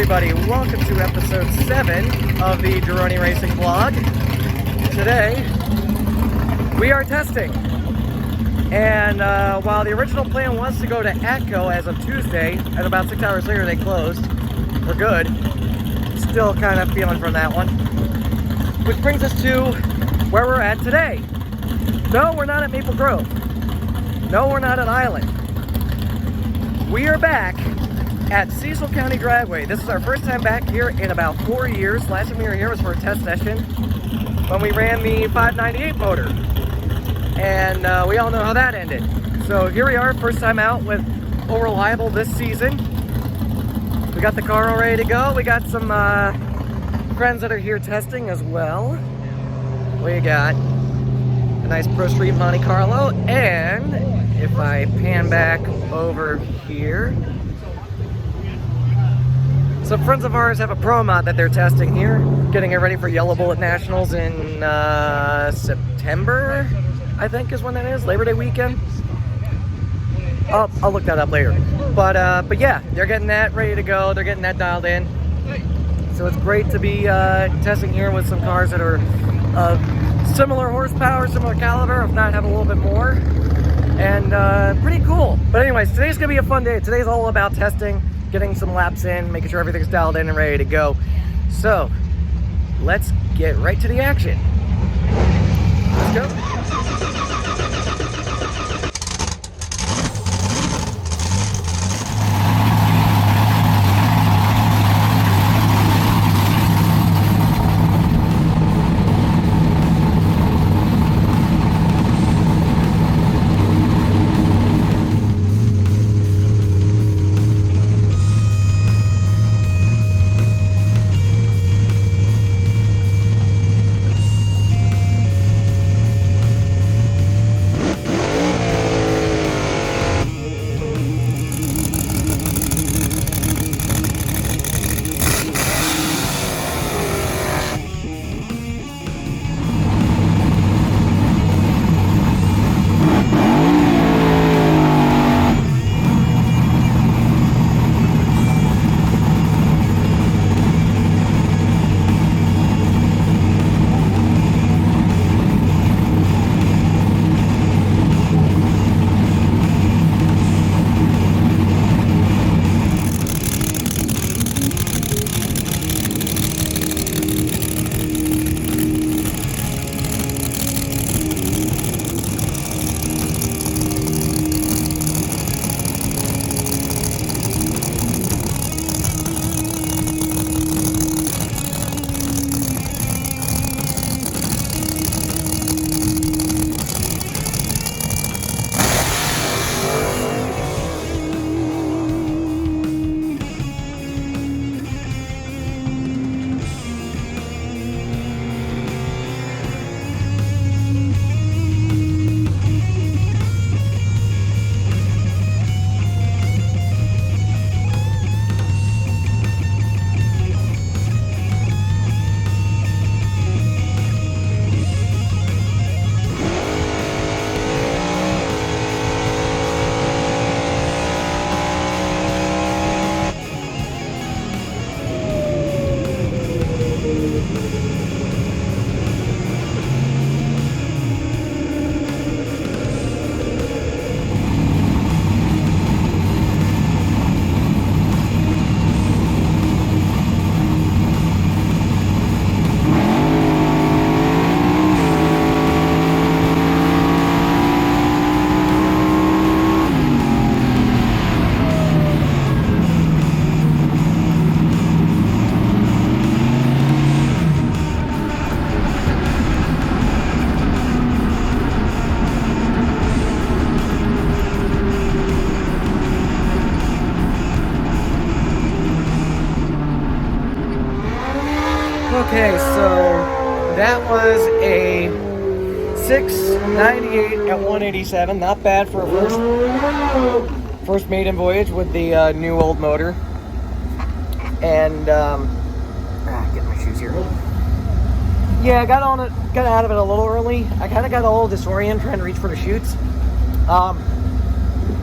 everybody, welcome to episode 7 of the Geroni Racing Vlog. Today, we are testing. And while the original plan was to go to ATCO as of Tuesday, and about 6 hours later they closed for good, still kind of feeling from that one. Which brings us to where we're at today. No, we're not at Maple Grove. No, we're not at Island. We are back at Cecil County Dragway. This is our first time back here in about 4 years. Last time we were here was for a test session when we ran the 598 motor. And we all know how that ended. So here we are, first time out with O-Reliable this season. We got the car all ready to go. We got some friends that are here testing as well. We got a nice Pro Street Monte Carlo. And if I pan back over here, some friends of ours have a Pro Mod that they're testing here, getting it ready for Yellow Bullet Nationals in September, I think is when that is, Labor Day weekend. I'll look that up later. But yeah, they're getting that ready to go. They're getting that dialed in. So it's great to be testing here with some cars that are similar horsepower, similar caliber, if not have a little bit more. And pretty cool. But anyways, today's gonna be a fun day. Today's all about testing, getting some laps in, making sure everything's dialed in and ready to go. So let's get right to the action. Let's go. Okay, so that was a 698 at 187. Not bad for a first maiden voyage with the new old motor. And get my shoes here. Yeah, I got out of it a little early. I kind of got a little disoriented trying to reach for the chutes.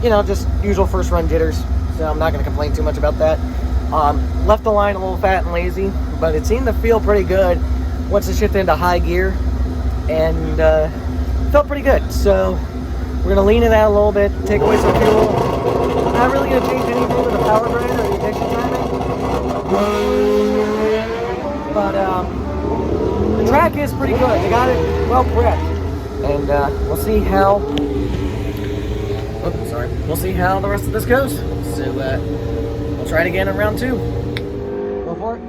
You know, just usual first run jitters. So I'm not going to complain too much about that. Left the line a little fat and lazy, but it seemed to feel pretty good once it shifted into high gear, and felt pretty good. So we're gonna lean it out a little bit, take away some fuel. Not really gonna change anything with the power grind or the ignition timing, but the track is pretty good. They got it well prepped, and we'll see how. Oh, sorry. We'll see how the rest of this goes. So we'll try it again in round 2. Go for it.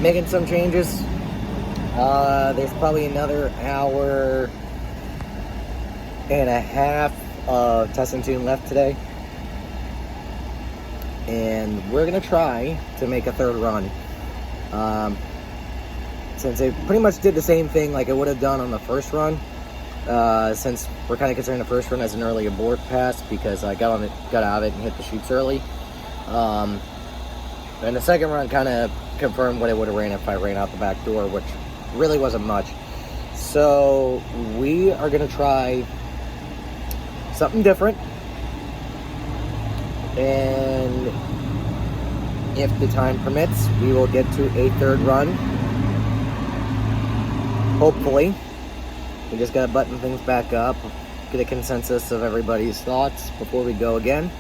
Making some changes. There's probably another hour and a half of test and tune left today, and we're gonna try to make a third run. Since they pretty much did the same thing like I would have done on the first run, since we're kind of considering the first run as an early abort pass because I got out of it and hit the chutes early. And the second run kind of confirmed what it would have ran if I ran out the back door, which really wasn't much. So we are going to try something different. And if the time permits, we will get to a third run. Hopefully. We just got to button things back up, get a consensus of everybody's thoughts before we go again.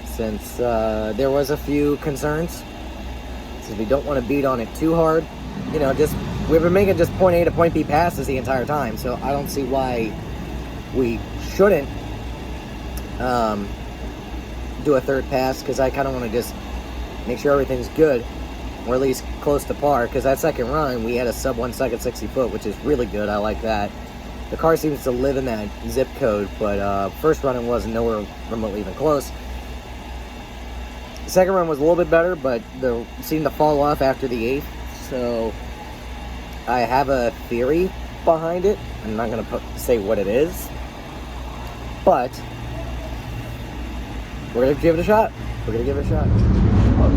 Since there was a few concerns, since we don't want to beat on it too hard, you know, we've been making just point A to point B passes the entire time, so I don't see why we shouldn't do a third pass because I kind of want to just make sure everything's good, or at least close to par, because that second run we had a sub 1 second 60 foot, which is really good. I like that. The car seems to live in that zip code, but first run it wasn't nowhere remotely even close. The second run was a little bit better, but it seemed to fall off after the 8th, so I have a theory behind it. I'm not going to say what it is, but we're going to give it a shot. We're going to give it a shot.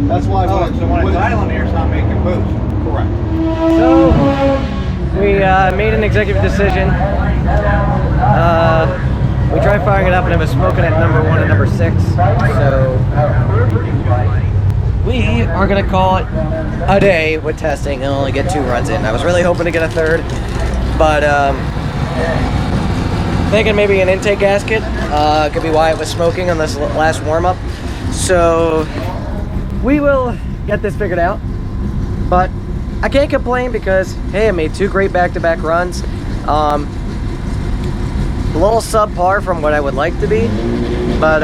That's why. So when it's idling here, it's not making boost. Correct. So we made an executive decision. We tried firing it up and it was smoking at number 1 and number 6. So we are gonna call it a day with testing and only get 2 runs in. I was really hoping to get a third, but thinking maybe an intake gasket could be why it was smoking on this last warm-up. So we will get this figured out, but I can't complain because, hey, I made 2 great back-to-back runs. A little subpar from what I would like to be, but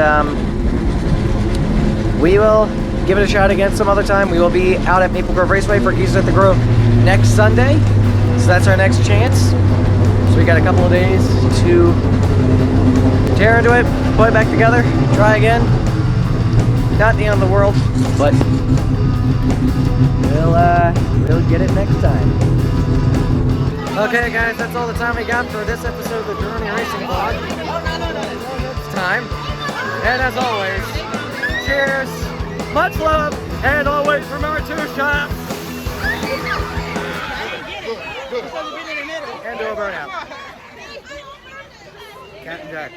we will give it a shot again some other time. We will be out at Maple Grove Raceway for Geese at the Grove next Sunday, so that's our next chance. So we got a couple of days to tear into it, put it back together, try again. Not the end of the world, but we'll get it next time. Okay, guys, that's all the time we got for this episode of the Geroni Racing Vlog. It's time. And as always, cheers, much love, and always remember to shut up and do a burnout. Captain Jack.